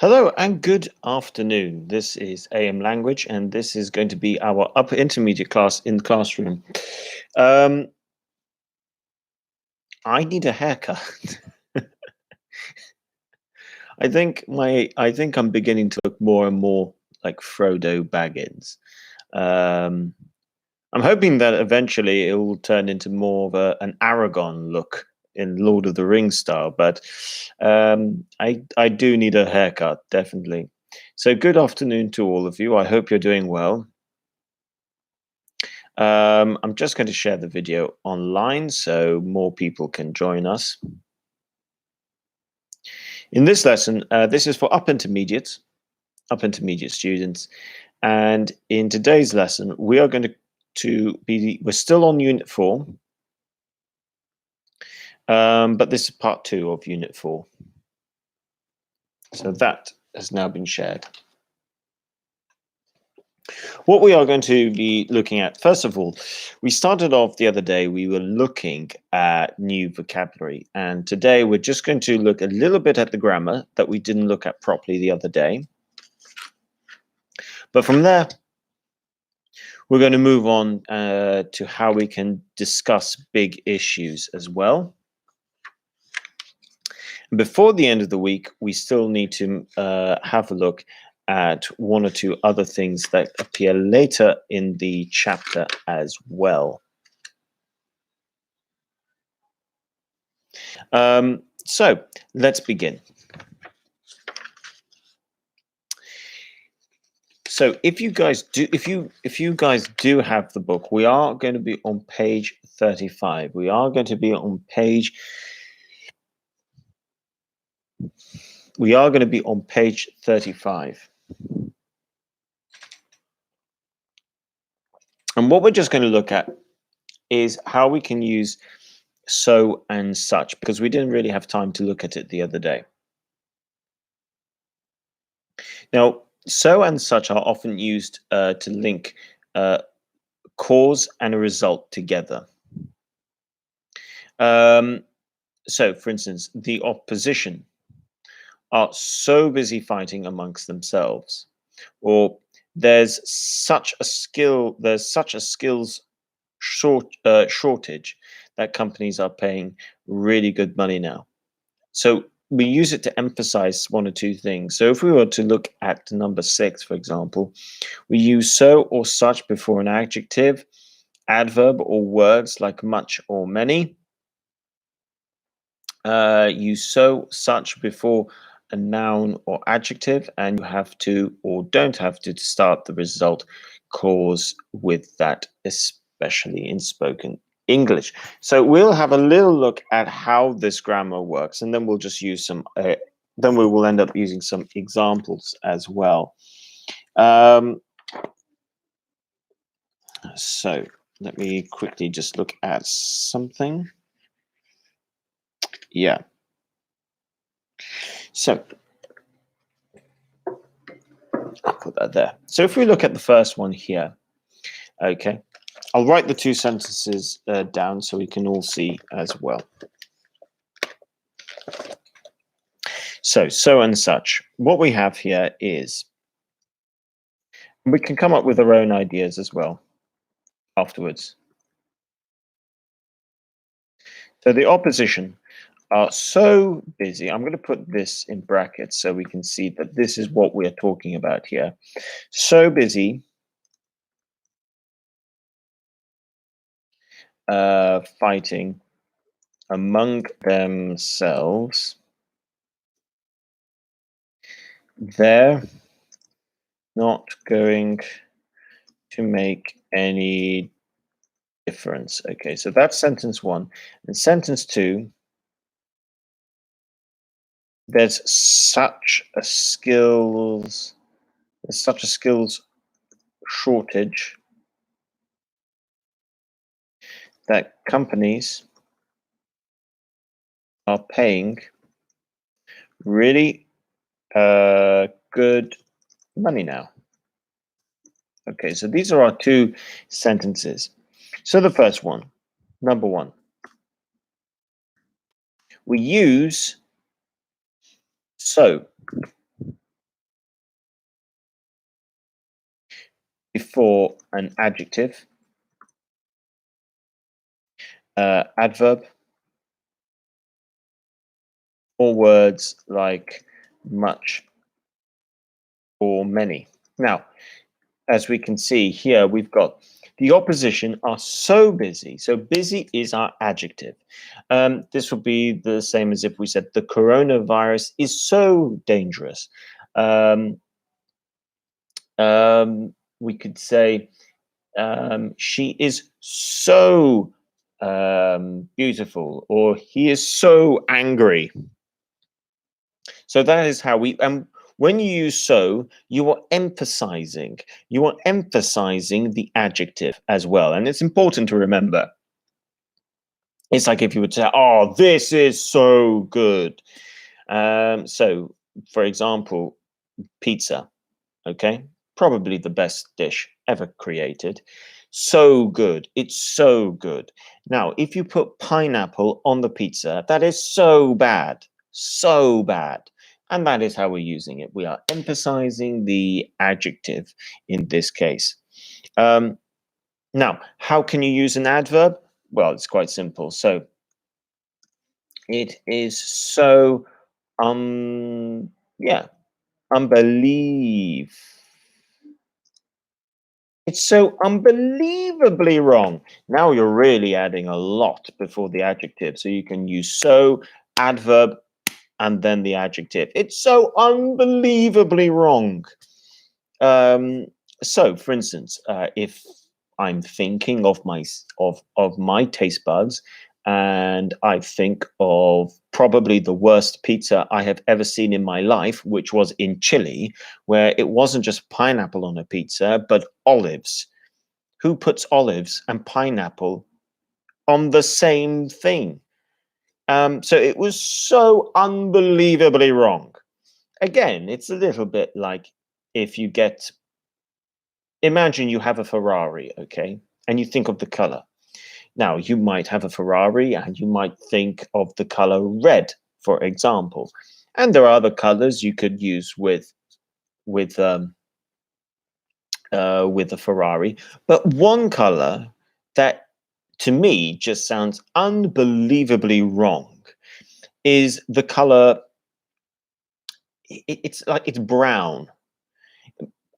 Hello and good afternoon. This is AM Language, and this is going to be our upper intermediate class in the classroom. Um, I need a haircut. I think I'm beginning to look more and more like Frodo Baggins. Um, I'm hoping that eventually it will turn into more of an Aragon look in Lord of the Rings style, but I do need a haircut, definitely. So good afternoon to all of you. I hope you're doing well. I'm just going to share the video online so more people can join us. In this lesson, this is for upper intermediate students. And in today's lesson, we are going we're still on Unit 4, but this is part 2 of Unit 4. So that has now been shared. What we are going to be looking at, first of all, we started off the other day, we were looking at new vocabulary. And today we're just going to look a little bit at the grammar that we didn't look at properly the other day. But from there, we're going to move on to how we can discuss big issues as well. Before the end of the week, we still need to have a look at one or two other things that appear later in the chapter as well. So let's begin. So if you guys do have the book, we are going to be on page 35. We are going to be on page 35. And what we're just going to look at is how we can use so and such, because we didn't really have time to look at it the other day. Now, so and such are often used to link cause and a result together. So, for instance, the opposition are so busy fighting amongst themselves, or there's such a skills shortage that companies are paying really good money now. So we use it to emphasize one or two things. So if we were to look at number 6, for example, we use so or such before an adjective, adverb, or words like much or many. Use so such before a noun or adjective, and you have to or don't have to start the result clause with that, especially in spoken English. So we'll have a little look at how this grammar works, and then we'll just use some then we will end up using some examples as well. So let me quickly just look at something. Yeah. So I'll put that there. So if we look at the first one here, okay, I'll write the two sentences down so we can all see as well. So and such. What we have here is, we can come up with our own ideas as well afterwards. So the opposition are so busy. I'm going to put this in brackets so we can see that this is what we're talking about here. So busy fighting among themselves, they're not going to make any difference. Okay, so that's sentence 1. And sentence 2, there's such a skills shortage that companies are paying really good money now. Okay, so these are our two sentences. So the first one, number 1, we use so. before an adjective, adverb, or words like much or many. Now, as we can see here, we've got the opposition are so busy. So busy is our adjective. This would be the same as if we said the coronavirus is so dangerous. Um, we could say she is so beautiful, or he is so angry. So that is how we, when you use so, you are emphasizing. You are emphasizing the adjective as well. And it's important to remember. It's like if you would say, oh, this is so good. So, for example, pizza, okay? Probably the best dish ever created. So good. It's so good. Now, if you put pineapple on the pizza, that is so bad. So bad. And that is how we're using it. We are emphasizing the adjective in this case. Now, how can you use an adverb? Well, it's quite simple. So it is so, yeah, unbelieve. It's so unbelievably wrong. Now you're really adding a lot before the adjective. So you can use so, adverb, and then the adjective. It's so unbelievably wrong. Um, so, for instance, if I'm thinking of my taste buds, and I think of probably the worst pizza I have ever seen in my life, which was in Chile, where it wasn't just pineapple on a pizza, but olives. Who puts olives and pineapple on the same thing? So it was so unbelievably wrong. Again, it's a little bit like if you get, imagine you have a Ferrari, okay, and you think of the color. Now, you might have a Ferrari and you might think of the color red, for example. And there are other colors you could use with a Ferrari. But one color that to me just sounds unbelievably wrong is the color. It's like it's brown.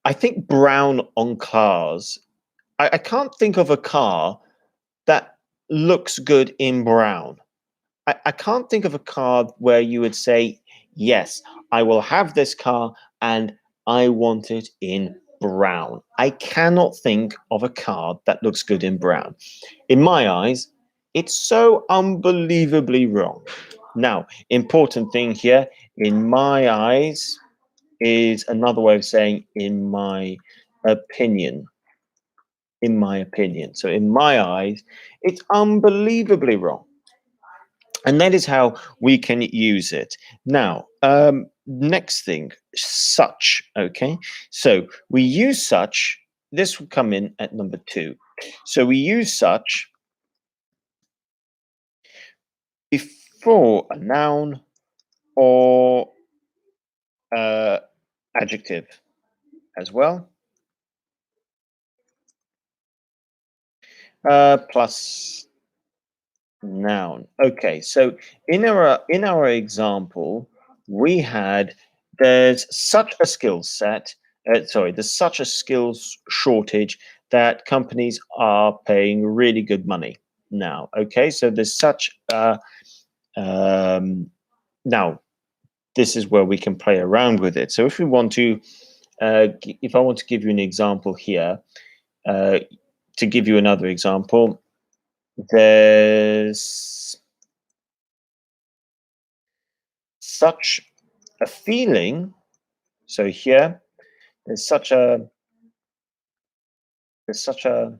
I think brown on cars. I can't think of a car that looks good in brown. I can't think of a car where you would say, yes, I will have this car and I want it in brown. I cannot think of a car that looks good in brown. In my eyes, it's so unbelievably wrong. Now, important thing here, in my eyes, is another way of saying in my opinion. In my opinion. So in my eyes, it's unbelievably wrong. And that is how we can use it. Now, next thing, such. Okay, so we use such. This will come in at number 2. So we use such before a noun or adjective as well, plus noun. Okay, so in our example, we had there's such a skill set. There's such a skills shortage that companies are paying really good money now. Okay, so there's such. Um, Now this is where we can play around with it. So if we want to, if I want to give you an example here, to give you another example, there's such a feeling. So here, there's such a there's such a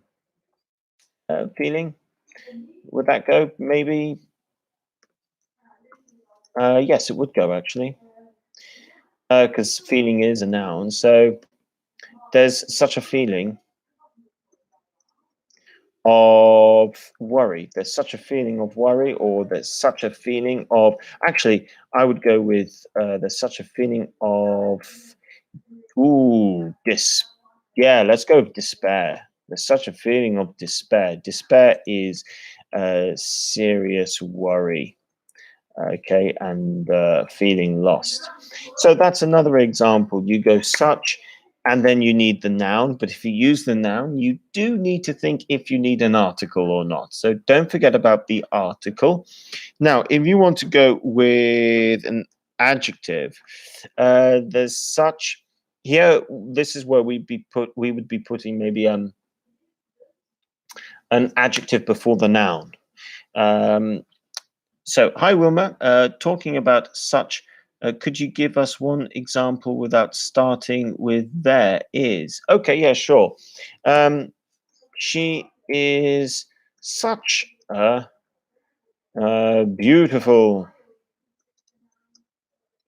feeling. Would that go? Maybe. Yes, it would go actually, because feeling is a noun. So there's such a feeling of worry. There's such a feeling of worry, or there's such a feeling of. Actually, I would go with there's such a feeling of despair. Yeah, let's go with despair. There's such a feeling of despair. Despair is serious worry, okay, and feeling lost. So that's another example. You go such, and then you need the noun. But if you use the noun, you do need to think if you need an article or not. So don't forget about the article. Now, if you want to go with an adjective, there's such here. This is where we would be putting maybe an adjective before the noun. Um, so, hi Wilma. Talking about such, could you give us one example without starting with there is? Okay, yeah, sure. She is such a beautiful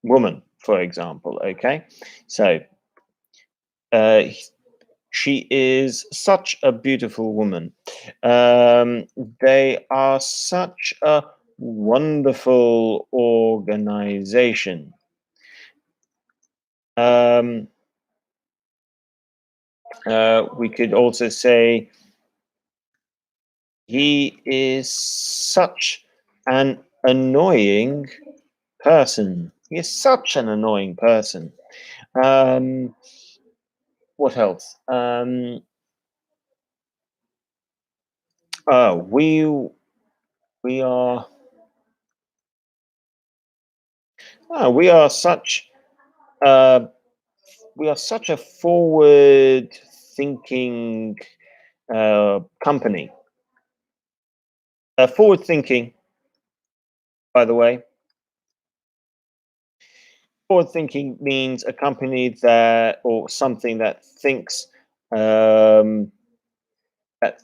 woman, for example. Okay, so uh, she is such a beautiful woman. Um, they are such a wonderful organization. Um, we could also say he is such an annoying person. He is such an annoying person. Um, what else? Uh, we we are we are such uh, we are such a forward thinking company. Forward thinking, by the way, forward thinking means a company that or something that that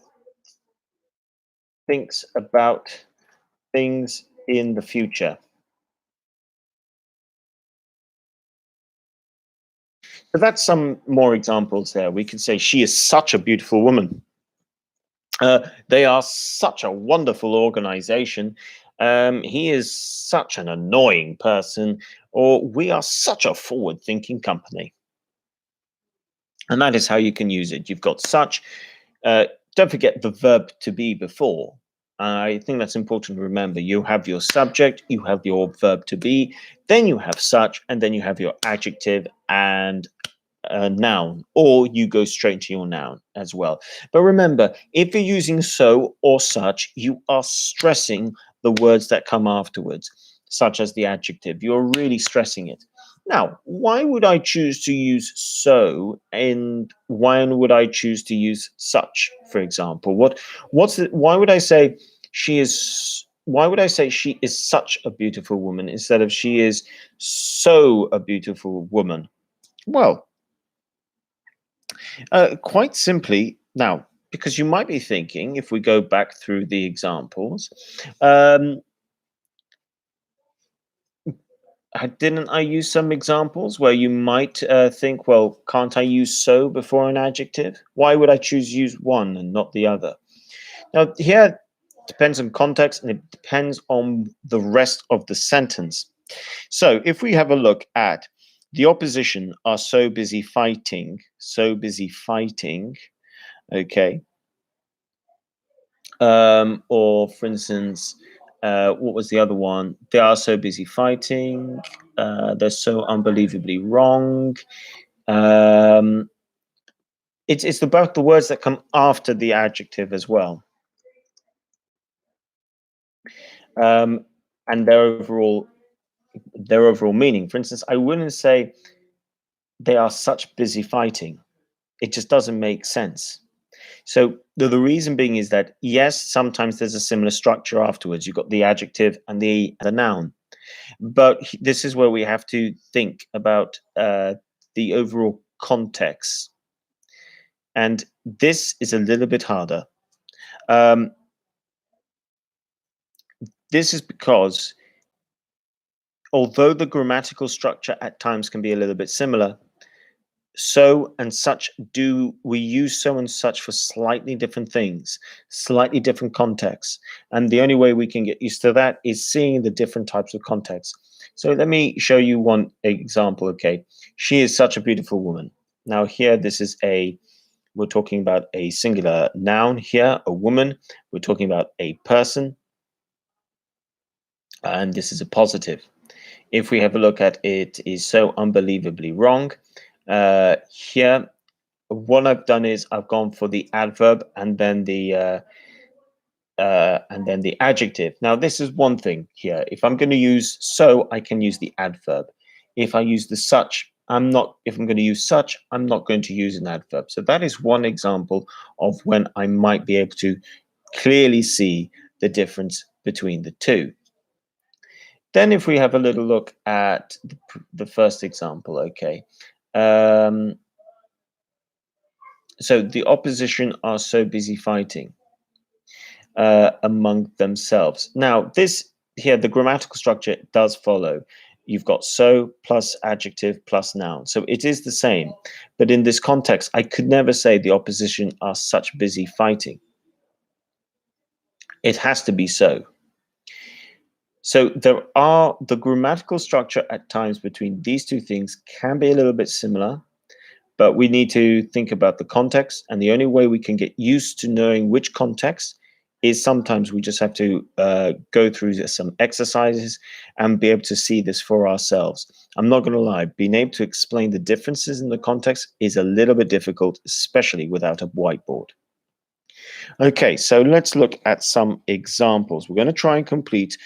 thinks about things in the future. So that's some more examples there. We could say she is such a beautiful woman. They are such a wonderful organization. He is such an annoying person, or we are such a forward thinking company. And that is how you can use it. You've got such. Don't forget the verb to be before. I think that's important to remember. You have your subject, you have your verb to be, then you have such, and then you have your adjective and a noun, or you go straight to your noun as well. But remember, if you're using so or such, you are stressing the words that come afterwards, such as the adjective. You're really stressing it. Now, why would I choose to use so and why would I choose to use such, for example? Why would I say why would I say she is such a beautiful woman instead of she is so a beautiful woman? Well, quite simply, now, because you might be thinking, if we go back through the examples, um, didn't I use some examples where you might think, well, can't I use so before an adjective? Why would I choose use one and not the other? Now, here it depends on context and it depends on the rest of the sentence. So, if we have a look at the opposition are so busy fighting, okay. Or, for instance, what was the other one? They are so busy fighting. They're so unbelievably wrong. Um, it's about the words that come after the adjective as well, um, and their overall meaning. For instance, I wouldn't say they are such busy fighting. It just doesn't make sense. So the reason being is that yes, sometimes there's a similar structure afterwards. You've got the adjective and the noun. But this is where we have to think about the overall context. And this is a little bit harder. Um, this is because although the grammatical structure at times can be a little bit similar, so and such do we use so and such for slightly different things, slightly different contexts. And the only way we can get used to that is seeing the different types of contexts. So let me show you one example. Okay, she is such a beautiful woman. Now here, this is a we're talking about a singular noun here, a woman. We're talking about a person, and this is a positive. If we have a look at it is so unbelievably wrong, here, what I've done is I've gone for the adverb and then the adjective. Now, this is one thing here. If I'm going to use so, I can use the adverb. If I use the such, I'm not. If I'm going to use such, I'm not going to use an adverb. So that is one example of when I might be able to clearly see the difference between the two. Then, if we have a little look at the first example, okay. Um, so the opposition are so busy fighting among themselves. Now, this here, the grammatical structure does follow. You've got so plus adjective plus noun. So it is the same. But in this context, I could never say the opposition are such busy fighting. It has to be so. So there are the grammatical structure at times between these two things can be a little bit similar, but we need to think about the context. And the only way we can get used to knowing which context is sometimes we just have to go through some exercises and be able to see this for ourselves. I'm not going to lie, being able to explain the differences in the context is a little bit difficult, especially without a whiteboard. Okay, so let's look at some examples. We're going to try and complete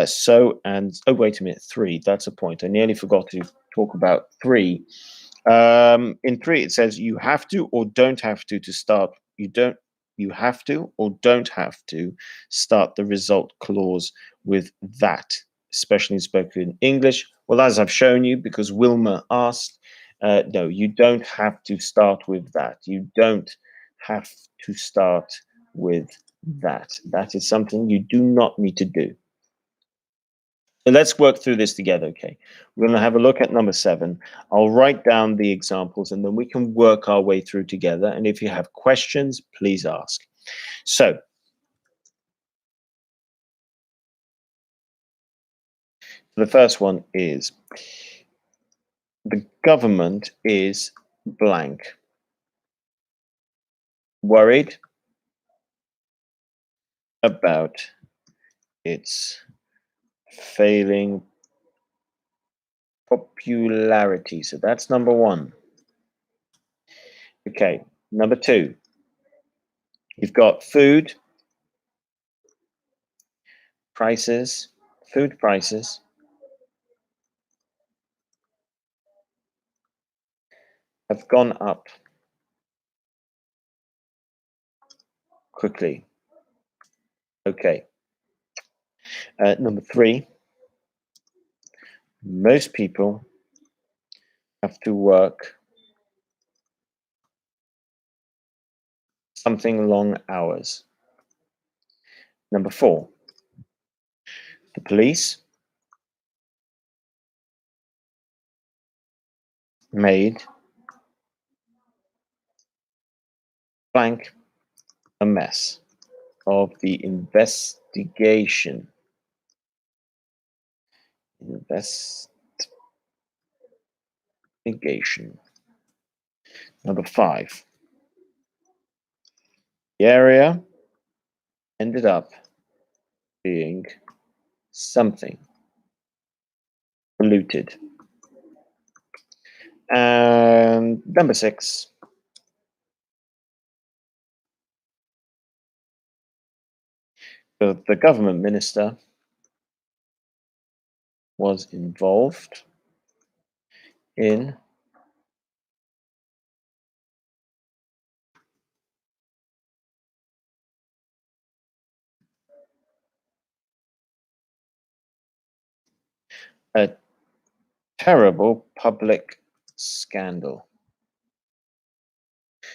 so and, oh, wait a minute, three. That's a point. I nearly forgot to talk about three. In three, it says you have to or don't have to start. You have to or don't have to start the result clause with that, especially in spoken English. Well, as I've shown you, because Wilma asked, no, you don't have to start with that. You don't have to start with that. That is something you do not need to do. So let's work through this together, okay? We're going to have a look at number 7. I'll write down the examples and then we can work our way through together. And if you have questions, please ask. So the first one is the government is blank. Worried about its failing popularity. So that's number 1. Okay, number 2. You've got food prices have gone up quickly. Okay. Number 3, most people have to work something long hours. Number 4, the police made blank a mess of the investigation. Investigation. Number 5, the area ended up being something polluted. And number 6, the government minister was involved in a terrible public scandal.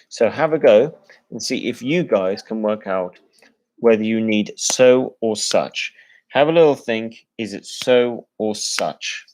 So have a go and see if you guys can work out whether you need so or such. Have a little think, is it so or such?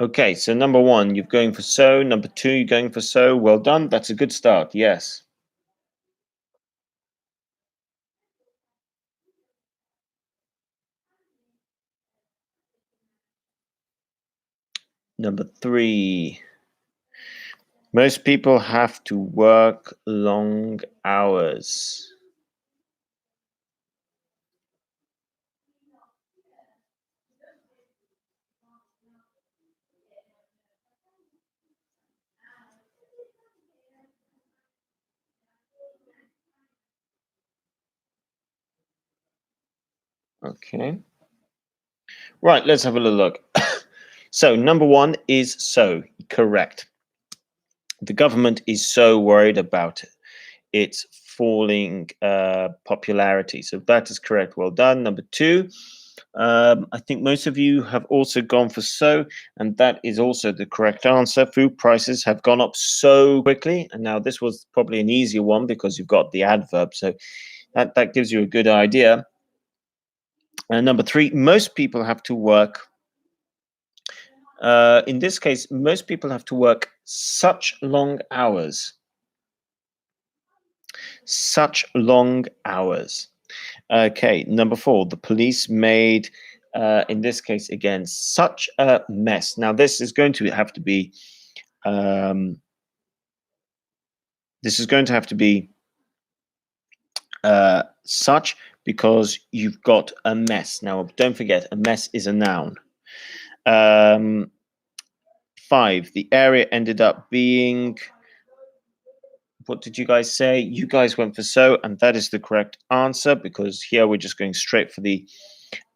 Okay, so number one, you're going for so. Number two, you're going for so. Well done. That's a good start. Yes. Number three, most people have to work long hours. Okay. Right, let's have a little look. So, number one is so. Correct. The government is so worried about its falling popularity. So, that is correct. Well done. Number two, I think most of you have also gone for so, and that is also the correct answer. Food prices have gone up so quickly. And now, this was probably an easier one because you've got the adverb. So, that gives you a good idea. And number three, most people have to work. In this case, most people have to work such long hours. Such long hours. Okay, number four, the police made, in this case again, such a mess. Now, this is going to have to be, um, this is going to have to be such because you've got a mess. Now, don't forget, a mess is a noun. Um, five, the area ended up being, what did you guys say? You guys went for so, and that is the correct answer because here we're just going straight for the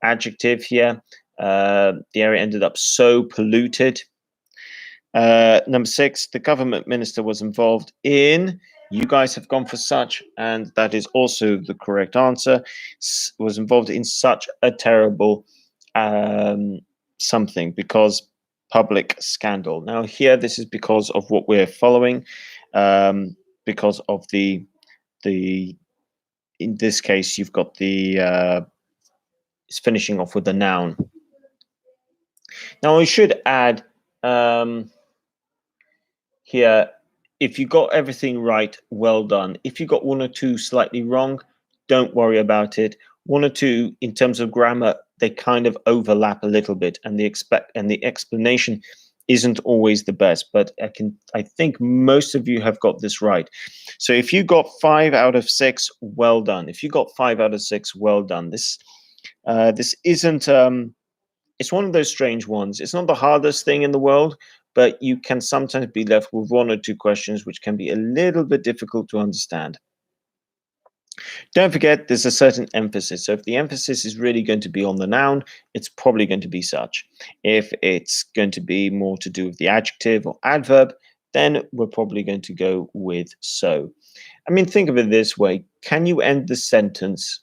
adjective here. The area ended up so polluted. Number six, the government minister was involved in. You guys have gone for such, and that is also the correct answer. Was involved in such a terrible something because public scandal. Now, here, this is because of what we're following, because of the. In this case, you've got the. It's finishing off with the noun. Now, I should add here, if you got everything right, well done. If you got one or two slightly wrong, don't worry about it. One or two, in terms of grammar, they kind of overlap a little bit, and the explanation isn't always the best. But I think most of you have got this right. So if you got 5 out of 6, well done. If you got 5 out of 6, well done. This isn't. It's one of those strange ones. It's not the hardest thing in the world, but you can sometimes be left with one or two questions which can be a little bit difficult to understand. Don't forget, there's a certain emphasis. So if the emphasis is really going to be on the noun, it's probably going to be such. If it's going to be more to do with the adjective or adverb, then we're probably going to go with so. I mean, think of it this way. Can you end the sentence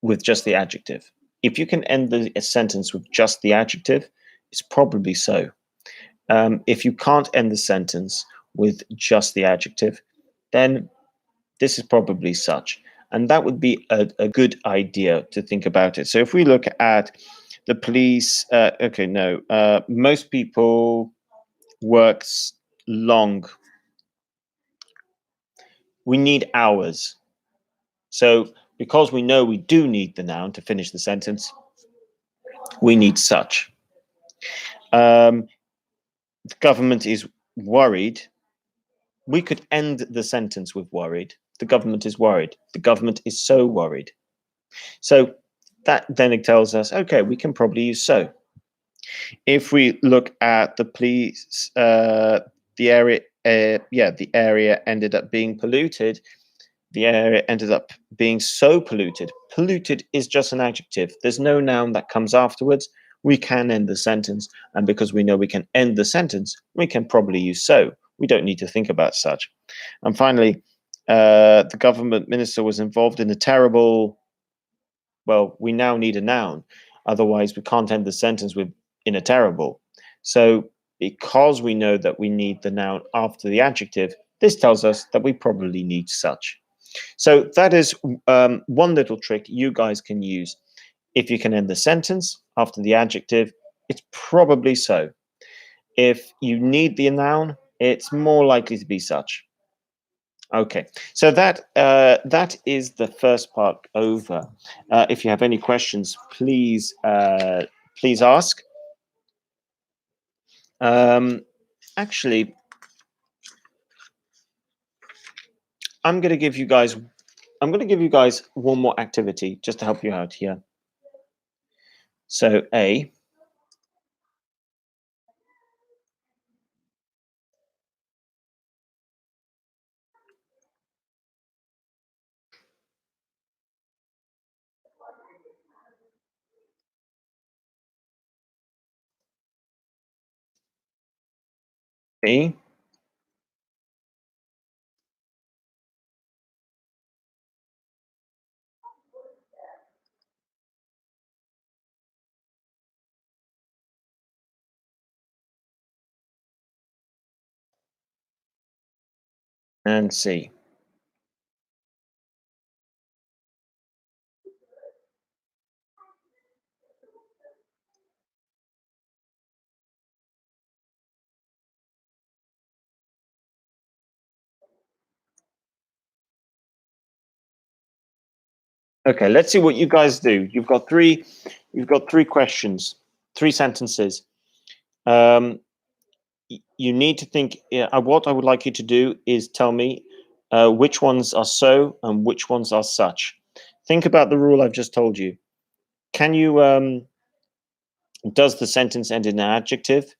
with just the adjective? If you can end a sentence with just the adjective, it's probably so. If you can't end the sentence with just the adjective, then this is probably such. And that would be a good idea to think about it. So if we look at the police, okay, no, most people works long. We need hours. So because we know we do need the noun to finish the sentence, we need such. The government is worried. We could end the sentence with worried. The government is worried. The government is so worried. So that then it tells us, okay, we can probably use so. If we look at the police, the area, the area ended up being polluted. The area ended up being so polluted. Polluted is just an adjective. There's no noun that comes afterwards. We can end the sentence. And because we know we can end the sentence, we can probably use so. We don't need to think about such. And finally, the government minister was involved in a terrible, well, we now need a noun. Otherwise, we can't end the sentence with in a terrible. So because we know that we need the noun after the adjective, this tells us that we probably need such. So that is one little trick you guys can use. If you can end the sentence after the adjective, it's probably so. If you need the noun, it's more likely to be such. Okay, so that is the first part over. If you have any questions, please ask. Um, Actually, I'm going to give you guys one more activity just to help you out here. So A, B, and C. Okay, let's see what you guys do. You've got three questions, three sentences. Um, you need to think. What I would like you to do is tell me which ones are so and which ones are such. Think about the rule I've just told you. Can you? Does the sentence end in an adjective?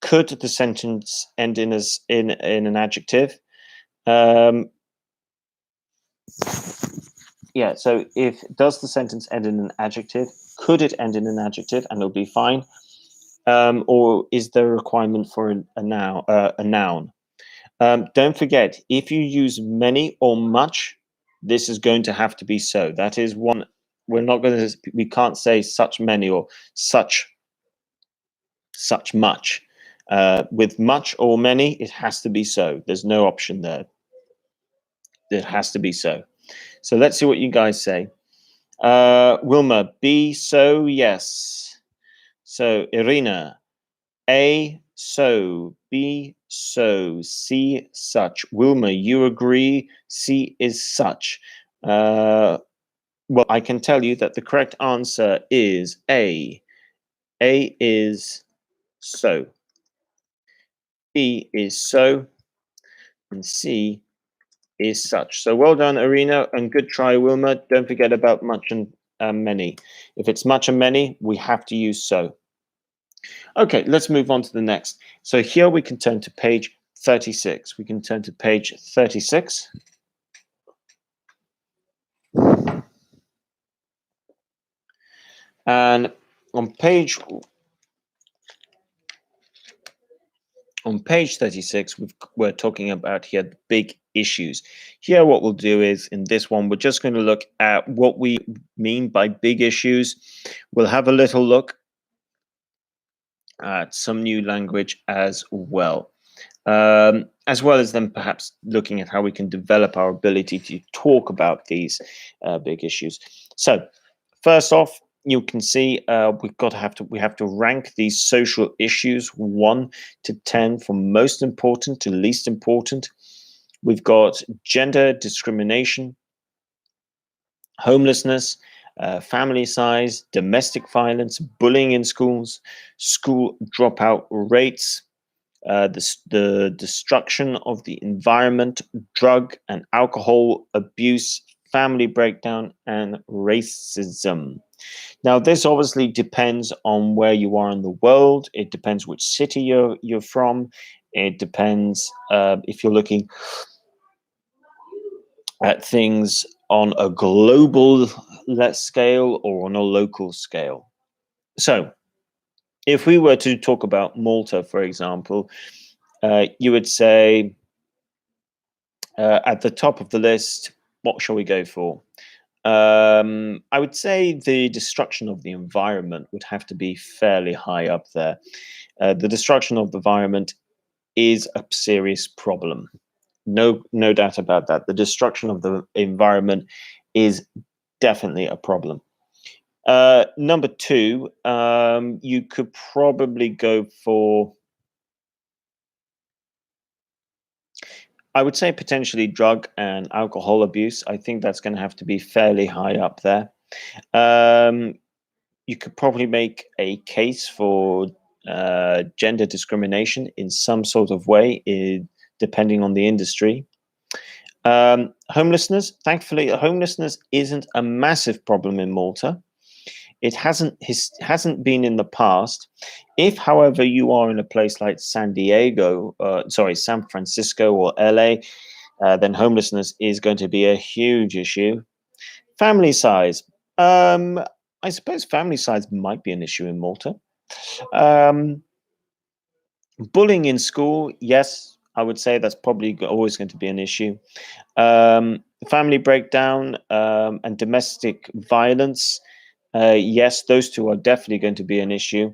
Could the sentence end in an adjective? Um, yeah. So if does the sentence end in an adjective? Could it end in an adjective and it'll be fine? Or is there a requirement for a noun? A noun. Don't forget, if you use many or much, this is going to have to be so. That is one. We're not going to. We can't say such many or such much. With much or many, it has to be so. There's no option there. It has to be so. So let's see what you guys say. Wilma, be so, yes. So Irina, A, so, B, so, C, such. Wilma, you agree C is such. Well, I can tell you that the correct answer is A. A is so. B is so. And C is such. So well done, Irina, and good try, Wilma. Don't forget about much and many. If it's much and many, we have to use so. Okay, let's move on to the next. So here we can turn to page 36. We can turn to page 36. And on page 36, we're talking about here the big issues. Here, what we'll do is in this one, we're just going to look at what we mean by big issues. We'll have a little look at some new language as well. As well as then perhaps looking at how we can develop our ability to talk about these big issues. So, first off, you can see we have to rank these social issues 1 to 10 from most important to least important. We've got gender discrimination, homelessness, family size, domestic violence, bullying in schools, school dropout rates, the destruction of the environment, drug and alcohol abuse, family breakdown, and racism. Now, this obviously depends on where you are in the world. It depends which city you're from. It depends if you're looking at things on a global scale or on a local scale. So, if we were to talk about Malta, for example, you would say at the top of the list, what shall we go for? I would say the destruction of the environment would have to be fairly high up there. The destruction of the environment is a serious problem. No doubt about that. The destruction of the environment is definitely a problem. Number two, you could probably go for I would say potentially drug and alcohol abuse. I think that's going to have to be fairly high up there. Um, you could probably make a case for gender discrimination in some sort of way, depending on the industry. Homelessness, thankfully, homelessness isn't a massive problem in Malta. It hasn't been in the past. If, however, you are in a place like San Francisco or LA, then homelessness is going to be a huge issue. Family size. Um, I suppose family size might be an issue in Malta. Um, Bullying in school, yes, I would say that's probably always going to be an issue. Family breakdown and domestic violence, yes, those two are definitely going to be an issue.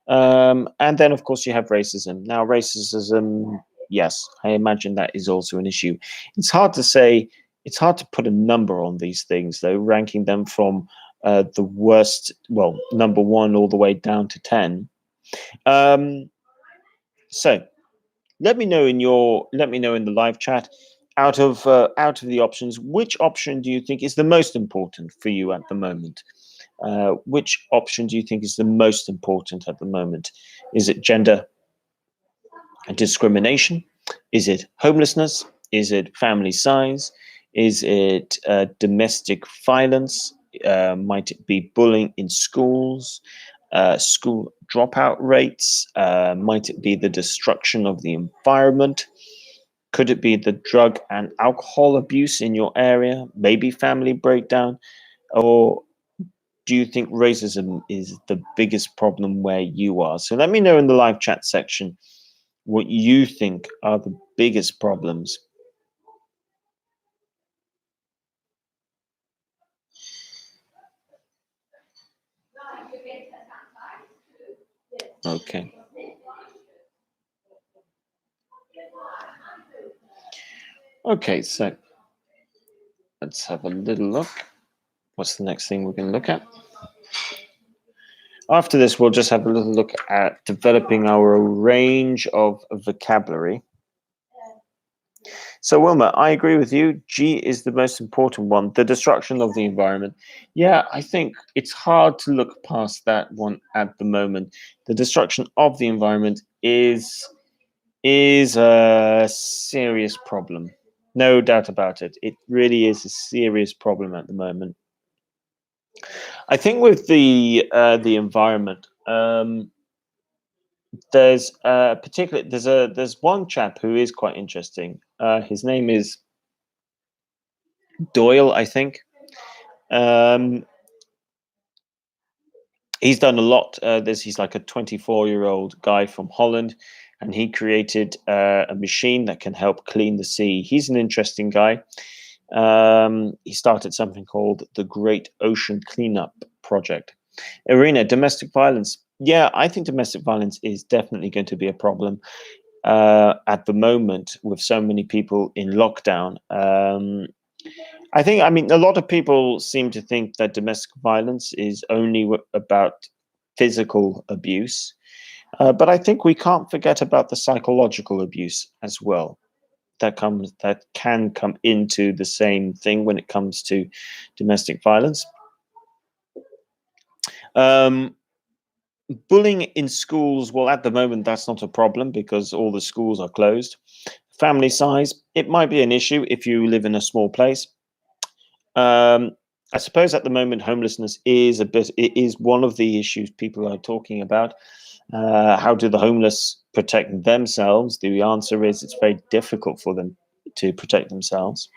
And then, of course, you have racism. Now, racism, yes, I imagine that is also an issue. It's hard to say, it's hard to put a number on these things, though, ranking them from the worst, well, number one all the way down to 10. Um, so let me know in the live chat, out of the options, which option do you think is the most important for you at the moment? Which option do you think is the most important at the moment? Is it gender discrimination? Is it homelessness? Is it family size? Is it domestic violence? Might it be bullying in schools? School dropout rates? Might it be the destruction of the environment? Could it be the drug and alcohol abuse in your area? Maybe family breakdown? Or do you think racism is the biggest problem where you are? So let me know in the live chat section what you think are the biggest problems. Okay. Okay, so let's have a little look. What's the next thing we're going to look at? After this, we'll just have a little look at developing our range of vocabulary. So, Wilma, I agree with you. G is the most important one, the destruction of the environment. Yeah, I think it's hard to look past that one at the moment. The destruction of the environment is a serious problem. No doubt about it. It really is a serious problem at the moment. I think with the environment, there's one chap who is quite interesting. His name is Doyle, I think. Um, he's done a lot. He's like a 24-year-old guy from Holland, and he created a machine that can help clean the sea. He's an interesting guy. He started something called the Great Ocean Cleanup Project. Irina, domestic violence. Yeah, I think domestic violence is definitely going to be a problem at the moment with so many people in lockdown. I mean, a lot of people seem to think that domestic violence is only about physical abuse. But I think we can't forget about the psychological abuse as well. That can come into the same thing when it comes to domestic violence. Um, Bullying in schools, well, at the moment, that's not a problem because all the schools are closed. Family size, it might be an issue if you live in a small place. I suppose at the moment, homelessness is it is one of the issues people are talking about. How do the homeless protect themselves? The answer is it's very difficult for them to protect themselves.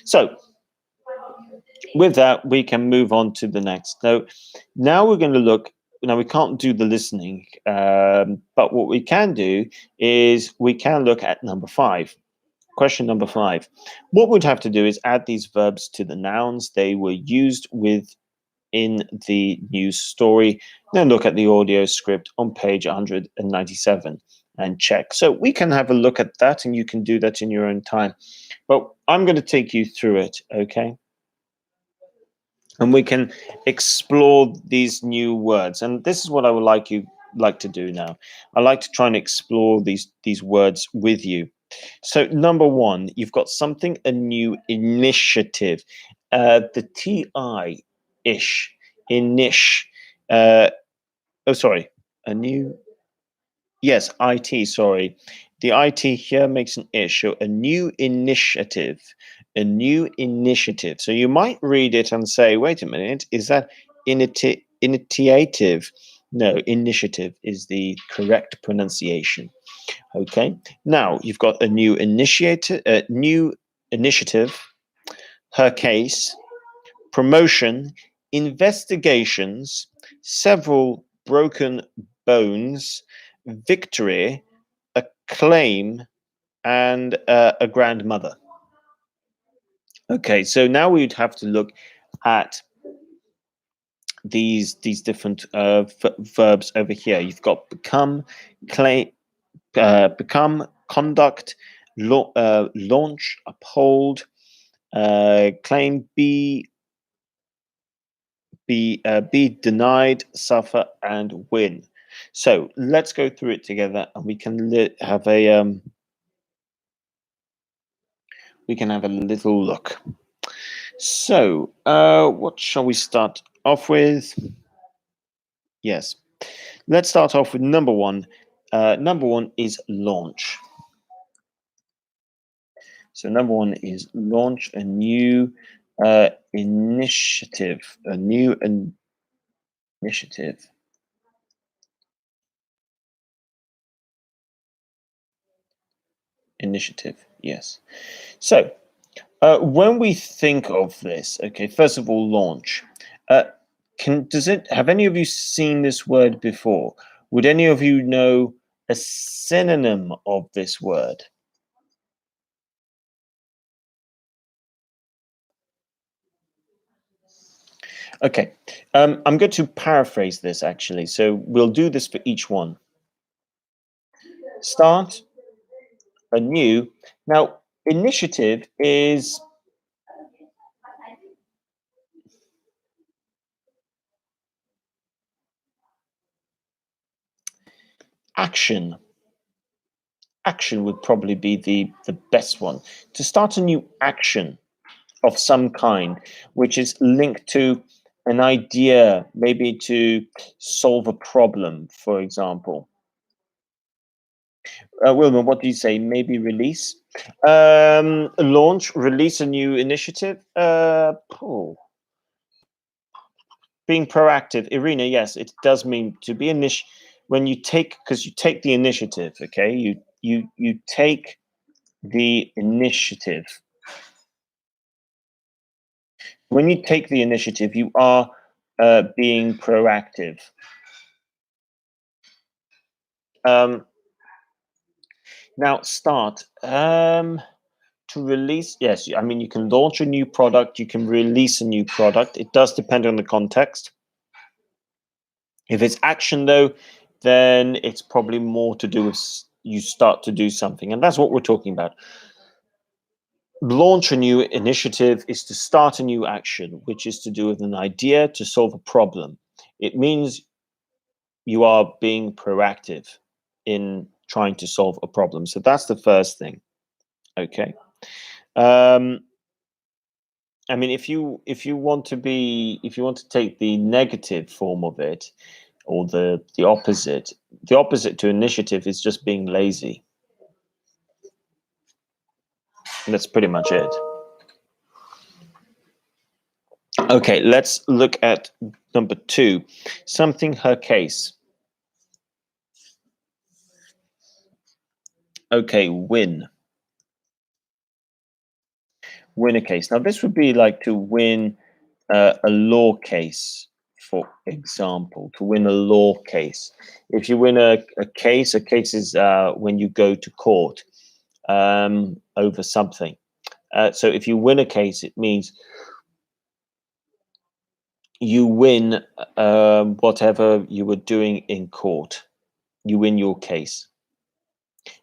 So, with that, we can move on to the next. Now we're going to look. Now we can't do the listening, but what we can do is we can look at number 5. Question number 5. What we'd have to do is add these verbs to the nouns they were used with in the news story. Then look at the audio script on page 197 and check. So we can have a look at that, and you can do that in your own time. But I'm going to take you through it, okay? And we can explore these new words. And this is what I would like to do now. I like to try and explore these words with you. So number one, you've got something, a new initiative. The TI ish, inish. Oh, sorry, a new. Yes, IT. Sorry, the IT here makes an ish. So a new initiative, a new initiative. So you might read it and say, "Wait a minute, is that initiative?" No, initiative is the correct pronunciation. Okay. Now you've got a new initiative, her case, promotion, investigations, several broken bones, victory, a claim, and a grandmother. Okay, so now we'd have to look at these different verbs over here. You've got become, claim, become, conduct, launch, uphold, claim, be denied, suffer, and win. So let's go through it together, and we can have a little look. So, what shall we start off with? Yes, let's start off with number one. Number one is launch. So number one is launch a new initiative, a new initiative. Initiative, yes. So when we think of this, okay, first of all, launch. Uh, have any of you seen this word before? Would any of you know a synonym of this word? Okay, I'm going to paraphrase this actually. So we'll do this for each one. Start anew. Now, initiative is action. Action would probably be the best one. To start a new action of some kind, which is linked to an idea, maybe to solve a problem, for example. Wilma, what do you say? Maybe release? Launch, release a new initiative? Being proactive. Irina, yes, it does mean to be when you take, because you take the initiative, okay? You take the initiative. When you take the initiative, you are being proactive. Um, Now, start. To release, yes, I mean, you can launch a new product, you can release a new product. It does depend on the context. If it's action, though, then it's probably more to do with you start to do something. And that's what we're talking about. Launch a new initiative is to start a new action, which is to do with an idea to solve a problem. It means you are being proactive in trying to solve a problem. So that's the first thing. Okay. Um, I mean, if you want to take the negative form of it, or the opposite to initiative is just being lazy. And that's pretty much it. Okay, let's look at number two. Something her case. Okay, win. Win a case. Now, this would be like to win a law case, for example, to win a law case. If you win a case is when you go to court over something. So if you win a case, it means you win whatever you were doing in court. You win your case.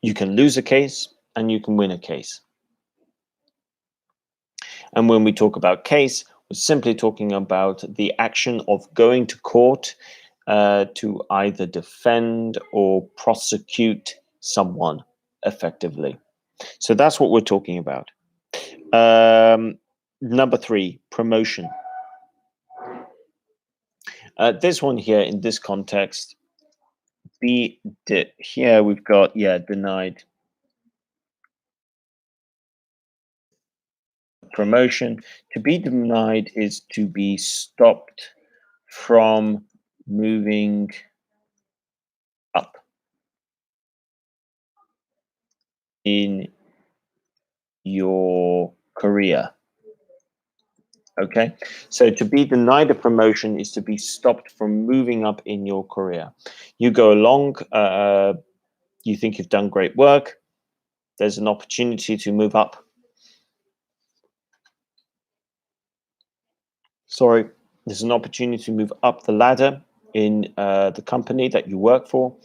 You can lose a case and you can win a case. And when we talk about case, we're simply talking about the action of going to court to either defend or prosecute someone effectively. So that's what we're talking about. Number 3, promotion. This one here in this context, here we've got, denied promotion. To be denied is to be stopped from moving up in your career. Okay, so to be denied a promotion is to be stopped from moving up in your career. You go along, you think you've done great work, there's an opportunity to move up. There's an opportunity to move up the ladder in the company that you work for.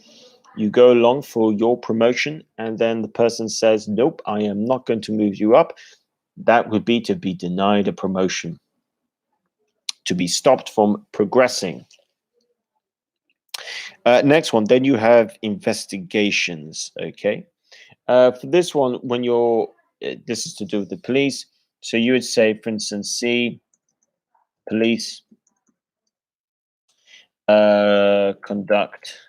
You go along for your promotion, and then the person says, nope, I am not going to move you up. That would be to be denied a promotion, to be stopped from progressing. Next one, then you have investigations. Okay, for this one, when you're this is to do with the police, so you would say, for instance, C, police conduct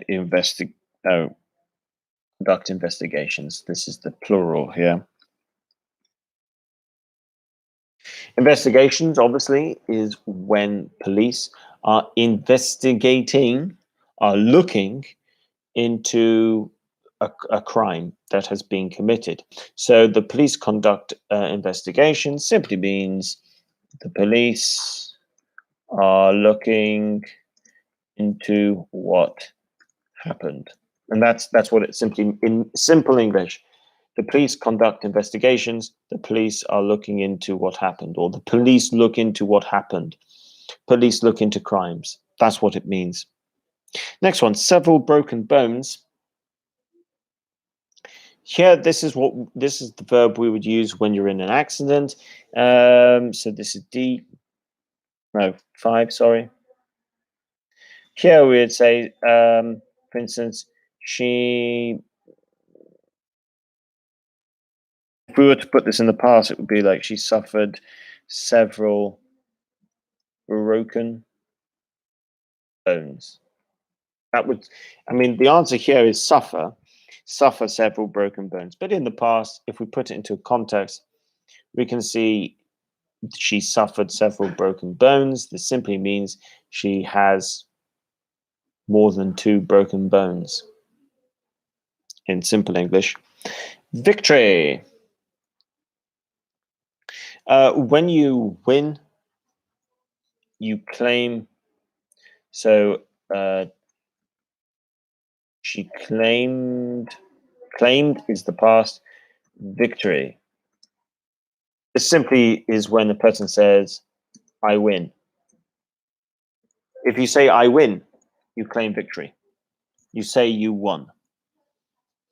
investigations. This is the plural here. Investigations, obviously, is when police are investigating, are looking into a crime that has been committed. So the police conduct investigations simply means the police are looking into what happened. And that's what it simply, in simple English. The police conduct investigations. The police are looking into what happened, or the police look into what happened. Police look into crimes. That's what it means. Next one, several broken bones. Here, this is the verb we would use when you're in an accident. So this is 5, sorry. Here we would say, for instance, if we were to put this in the past, it would be like she suffered several broken bones. The answer here is suffer several broken bones. But in the past, if we put it into context, we can see she suffered several broken bones. This simply means she has more than 2 broken bones. In simple English, victory. When you win, you claim. So she claimed. Claimed is the past. Victory. This simply is when the person says, I win. If you say I win, you claim victory. You say you won.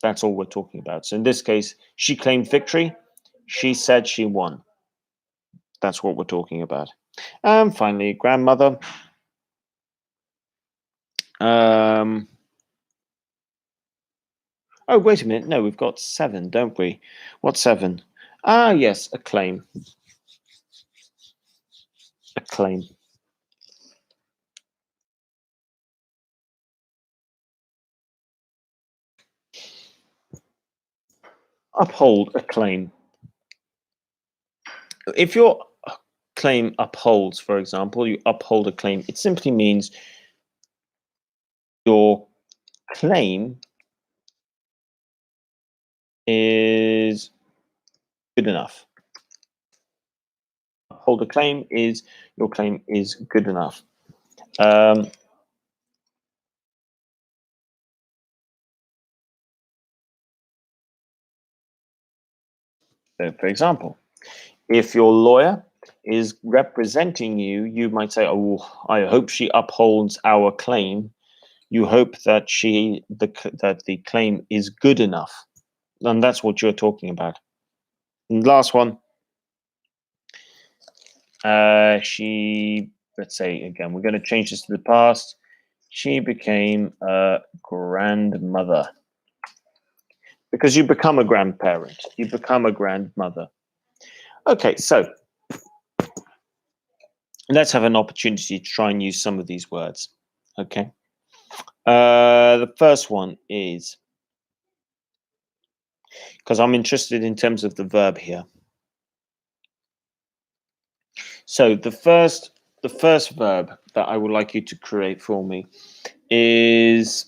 That's all we're talking about. So in this case, she claimed victory. She said she won. That's what we're talking about. And finally, grandmother. Oh, wait a minute. No, we've got 7, don't we? What's 7? Ah, yes, a claim. A claim. Uphold a claim. If your claim upholds, for example, you uphold a claim, it simply means your claim is good enough. Uphold a claim is your claim is good enough. So for example, if your lawyer is representing you, you might say, oh, I hope she upholds our claim. You hope that that the claim is good enough. And that's what you're talking about. And last one, let's say, again, we're going to change this to the past. She became a grandmother. because you become a grandparent, you become a grandmother. Okay, so let's have an opportunity to try and use some of these words. Okay. The first one is, because I'm interested in terms of the verb here. So the first verb that I would like you to create for me is,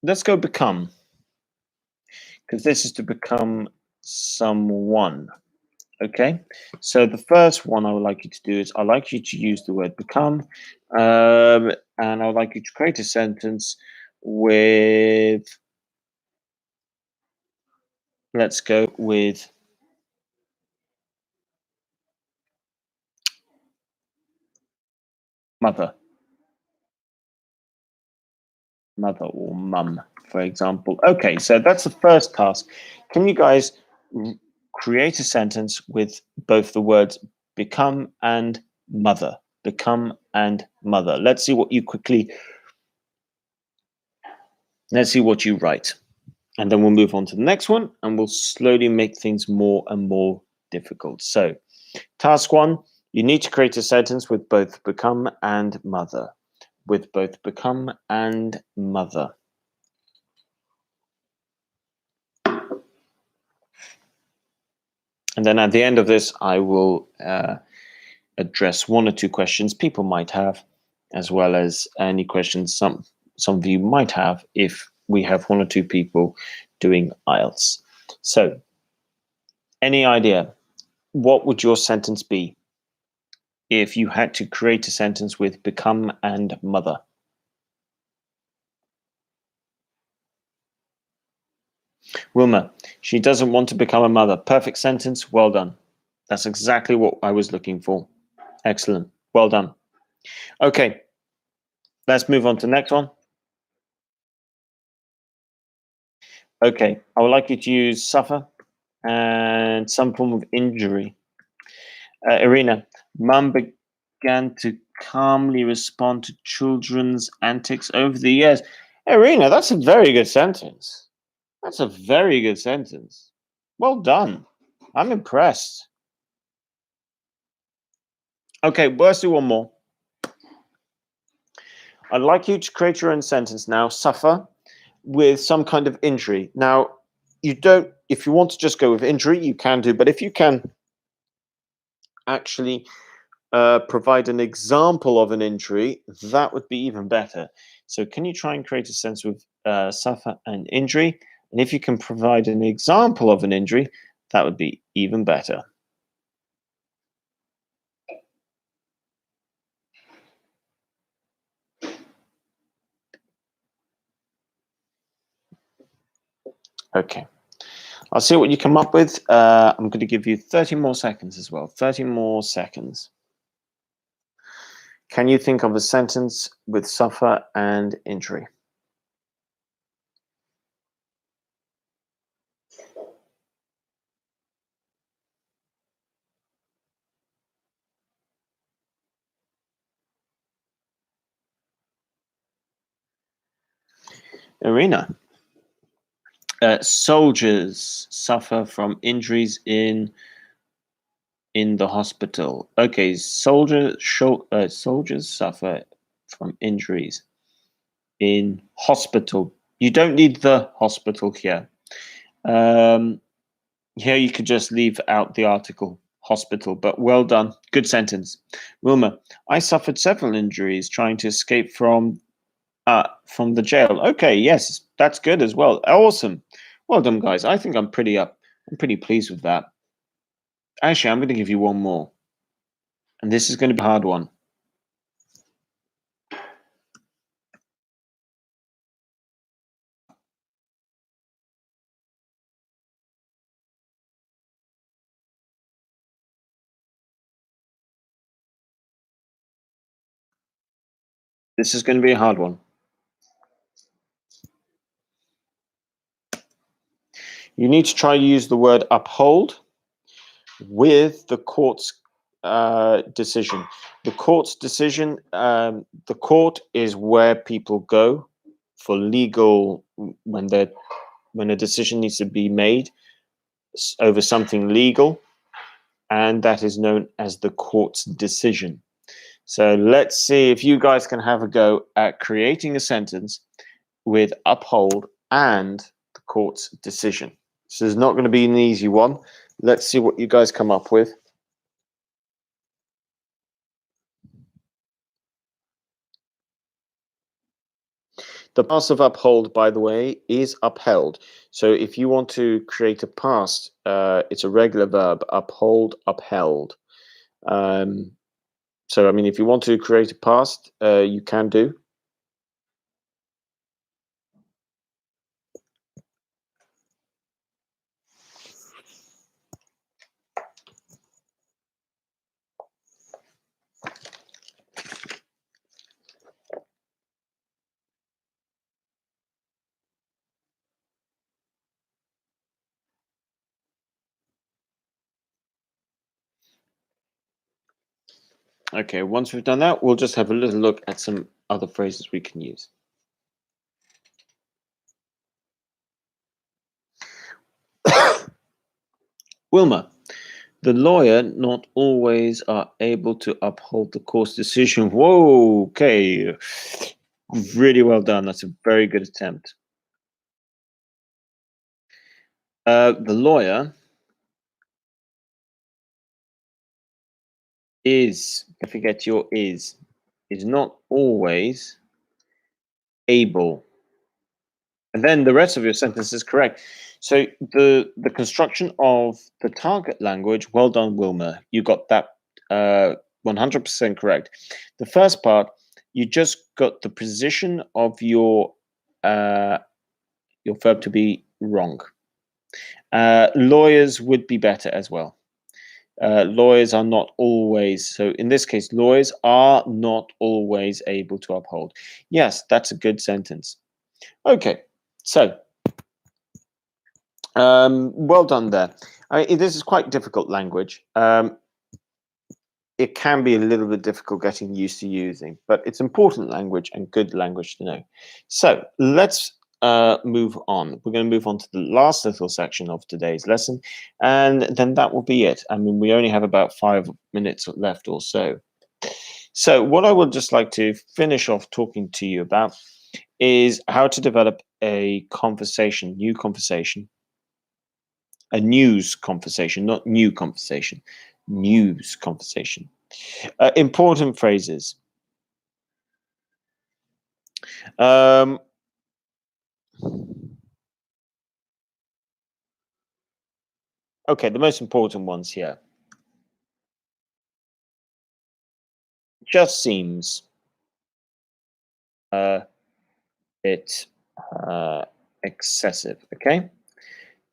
let's go become, because this is to become someone. Okay, so the first one I would like you to do is, I'd like you to use the word become, and I would like you to create a sentence with, let's go with mother. Mother or mum, for example. Okay, so that's the first task. Can you guys create a sentence with both the words become and mother? Become and mother. Let's see what you write. And then we'll move on to the next one, and we'll slowly make things more and more difficult. So, task one, you need to create a sentence with both become and mother. With both become and mother. And then at the end of this, I will address one or two questions people might have, as well as any questions some of you might have if we have one or two people doing IELTS. So, any idea? What would your sentence be if you had to create a sentence with become and mother? Wilma, she doesn't want to become a mother. Perfect sentence. Well done. That's exactly what I was looking for. Excellent. Well done. Okay, let's move on to the next one. Okay, I would like you to use suffer and some form of injury. Irina, mum began to calmly respond to children's antics over the years. Irina, that's a very good sentence. That's a very good sentence. Well done. I'm impressed. Okay, let's do one more. I'd like you to create your own sentence now, suffer, with some kind of injury. Now, you don't, if you want to just go with injury, you can do, but if you can actually provide an example of an injury, that would be even better. So can you try and create a sentence with suffer and injury? And if you can provide an example of an injury, that would be even better. Okay. I'll see what you come up with. I'm going to give you 30 more seconds as well. 30 more seconds. Can you think of a sentence with suffer and injury? Irina. Soldiers suffer from injuries in the hospital. Okay, soldiers suffer from injuries in hospital. You don't need the hospital here. Here you could just leave out the article hospital, but well done. Good sentence. Wilma, I suffered several injuries trying to escape from the jail. Okay, yes, that's good as well. Awesome. Well done, guys. I think I'm pretty pleased with that. Actually, I'm going to give you one more. And this is going to be a hard one. This is going to be a hard one. You need to try to use the word uphold with the court's decision. The court's decision, the court is where people go for legal, when they're when a decision needs to be made over something legal, and that is known as the court's decision. So let's see if you guys can have a go at creating a sentence with uphold and the court's decision. This is not going to be an easy one. Let's see what you guys come up with. The past of uphold, by the way, is upheld. So if you want to create a past, it's a regular verb, uphold, upheld. So, I mean, if you want to create a past, you can do. Okay, once we've done that, we'll just have a little look at some other phrases we can use. Wilma, the lawyer not always are able to uphold the court's decision. Whoa, okay. Really well done. That's a very good attempt. The lawyer is, don't forget your is not always able. And then the rest of your sentence is correct. So the construction of the target language, well done, Wilma. You got that 100% correct. The first part, you just got the position of your verb to be wrong. Lawyers would be better as well. Lawyers are not always, so in this case, lawyers are not always able to uphold. Yes, that's a good sentence. Okay, so well done there. This is quite difficult language. It can be a little bit difficult getting used to using, but it's important language and good language to know. So let's move on. We're going to move on to the last little section of today's lesson, and then that will be it. I mean, we only have about 5 minutes left or so. So what I would just like to finish off talking to you about is how to develop a conversation, new conversation, a news conversation, not new conversation, news conversation. Important phrases. Um, okay, the most important ones here. Just seems bit excessive. Okay,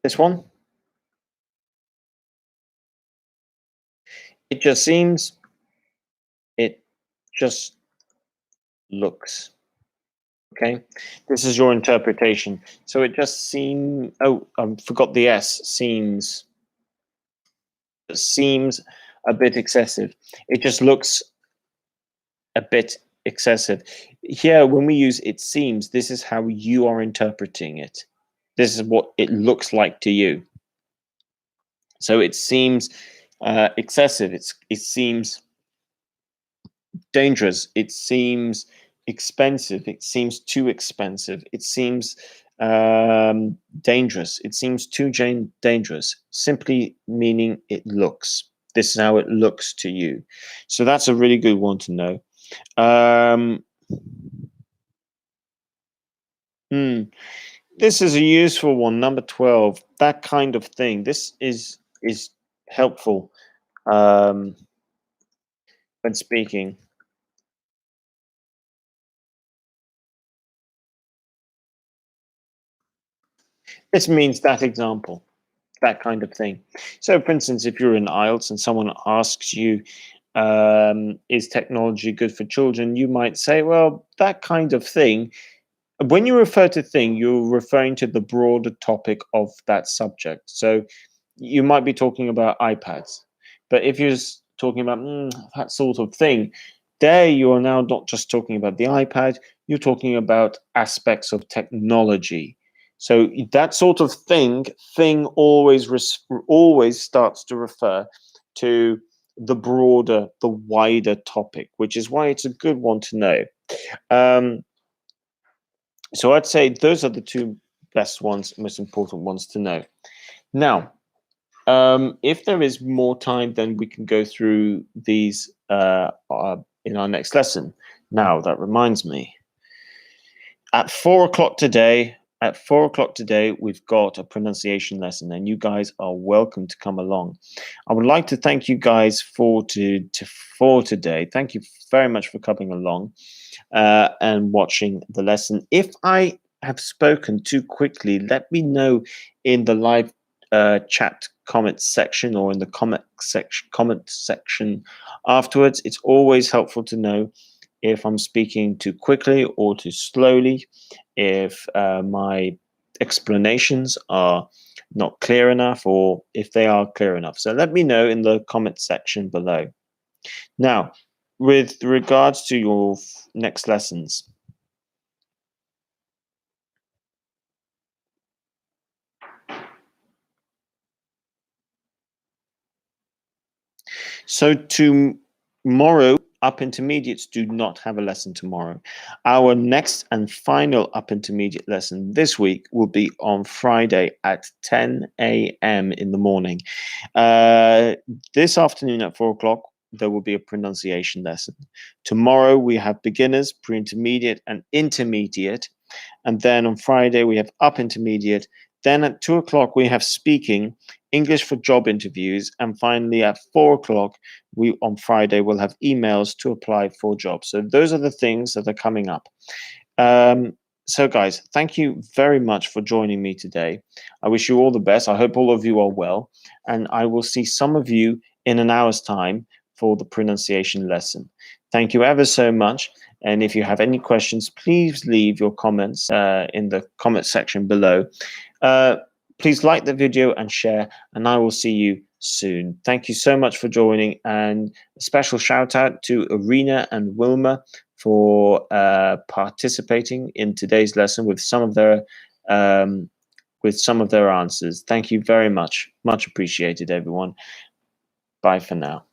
this one. It just seems. It just looks. Okay, this is your interpretation. So it just seems. Oh, I forgot the S. Seems. Seems a bit excessive. It just looks a bit excessive. Here, when we use it seems, this is how you are interpreting it. This is what it looks like to you. So it seems excessive. It seems dangerous. It seems expensive. It seems too expensive. It seems dangerous. It seems too dangerous. Simply meaning it looks. This is how it looks to you. So that's a really good one to know. This is a useful one, number 12. That kind of thing. This is helpful when speaking. This means that example, that kind of thing. So, for instance, if you're in IELTS and someone asks you, is technology good for children? You might say, well, that kind of thing. When you refer to thing, you're referring to the broader topic of that subject. So you might be talking about iPads, but if you're talking about that sort of thing, there you are now not just talking about the iPad, you're talking about aspects of technology. So that sort of thing always starts to refer to the broader, the wider topic, which is why it's a good one to know. Um, so I'd say those are the two best ones, most important ones to know. Now, if there is more time, then we can go through these in our next lesson. Now, that reminds me, at 4 o'clock today, we've got a pronunciation lesson, and you guys are welcome to come along. I would like to thank you guys for today. Thank you very much for coming along and watching the lesson. If I have spoken too quickly, let me know in the live chat comment section or in the comment section afterwards. It's always helpful to know if I'm speaking too quickly or too slowly, if my explanations are not clear enough, or if they are clear enough. So let me know in the comment section below. Now, with regards to your next lessons, so tomorrow, up intermediates do not have a lesson tomorrow. Our next and final up intermediate lesson this week will be on Friday at 10 a.m. in the morning. This afternoon at 4 o'clock, there will be a pronunciation lesson. Tomorrow, we have beginners, pre-intermediate, and intermediate. And then on Friday, we have up intermediate. Then at 2 o'clock, we have speaking, English for job interviews. And finally, at 4 o'clock, on Friday, we'll have emails to apply for jobs. So those are the things that are coming up. So guys, thank you very much for joining me today. I wish you all the best. I hope all of you are well. And I will see some of you in an hour's time for the pronunciation lesson. Thank you ever so much. And if you have any questions, please leave your comments in the comment section below. Please like the video and share, and I will see you soon. Thank you so much for joining, and a special shout out to Arena and Wilma for participating in today's lesson with some of their answers. Thank you very much. Much appreciated, everyone. Bye for now.